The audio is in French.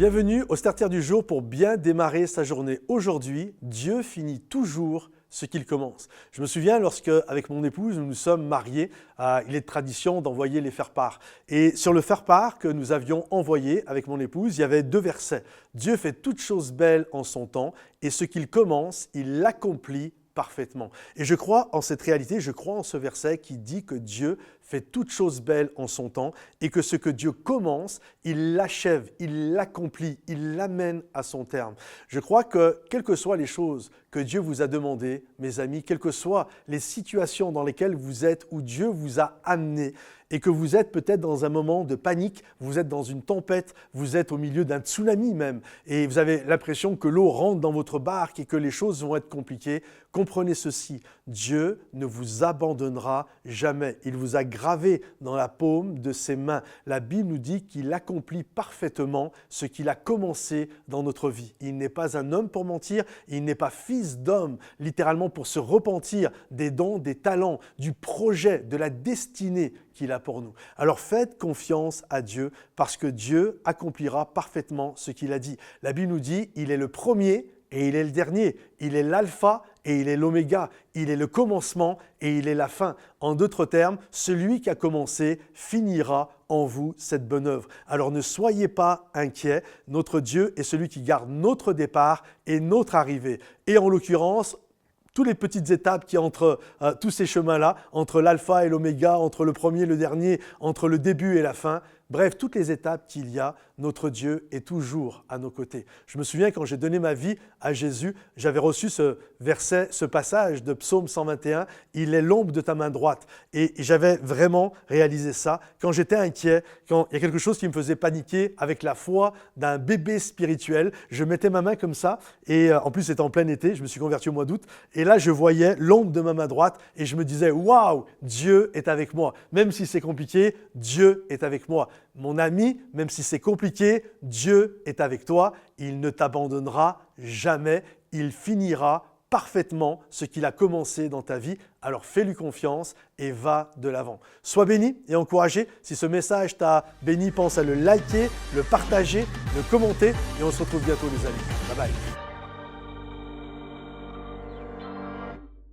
Bienvenue au Starter du jour pour bien démarrer sa journée. Aujourd'hui, Dieu finit toujours ce qu'il commence. Je me souviens lorsque, avec mon épouse, nous nous sommes mariés, il est de tradition d'envoyer les faire-part. Et sur le faire-part que nous avions envoyé avec mon épouse, il y avait 2 versets. Dieu fait toutes choses belles en son temps et ce qu'il commence, il l'accomplit parfaitement. Et je crois en cette réalité, je crois en ce verset qui dit que Dieu fait toutes choses belles en son temps et que ce que Dieu commence, il l'achève, il l'accomplit, il l'amène à son terme. Je crois que quelles que soient les choses que Dieu vous a demandées, mes amis, quelles que soient les situations dans lesquelles vous êtes, où Dieu vous a amené et que vous êtes peut-être dans un moment de panique, vous êtes dans une tempête, vous êtes au milieu d'un tsunami même et vous avez l'impression que l'eau rentre dans votre barque et que les choses vont être compliquées, comprenez ceci, Dieu ne vous abandonnera jamais. Il vous a gravé dans la paume de ses mains. La Bible nous dit qu'il accomplit parfaitement ce qu'il a commencé dans notre vie. Il n'est pas un homme pour mentir, il n'est pas fils d'homme, littéralement pour se repentir des dons, des talents, du projet, de la destinée qu'il a pour nous. Alors faites confiance à Dieu parce que Dieu accomplira parfaitement ce qu'il a dit. La Bible nous dit, il est le premier et il est le dernier. Il est l'alpha et il est l'oméga. Il est le commencement et il est la fin. En d'autres termes, celui qui a commencé finira en vous cette bonne œuvre. Alors ne soyez pas inquiets. Notre Dieu est celui qui garde notre départ et notre arrivée. Et en l'occurrence, toutes les petites étapes qui entre tous ces chemins-là, entre l'alpha et l'oméga, entre le premier et le dernier, entre le début et la fin, bref, toutes les étapes qu'il y a, notre Dieu est toujours à nos côtés. Je me souviens quand j'ai donné ma vie à Jésus, j'avais reçu ce verset, ce passage de Psaume 121, « Il est l'ombre de ta main droite ». Et j'avais vraiment réalisé ça. Quand j'étais inquiet, quand il y a quelque chose qui me faisait paniquer, avec la foi d'un bébé spirituel, je mettais ma main comme ça, et en plus c'était en plein été, je me suis converti au mois d'août, et là je voyais l'ombre de ma main droite, et je me disais « Waouh, Dieu est avec moi ». Même si c'est compliqué, Dieu est avec moi. Mon ami, même si c'est compliqué, Dieu est avec toi. Il ne t'abandonnera jamais. Il finira parfaitement ce qu'il a commencé dans ta vie. Alors fais-lui confiance et va de l'avant. Sois béni et encouragé. Si ce message t'a béni, pense à le liker, le partager, le commenter et on se retrouve bientôt les amis. Bye bye.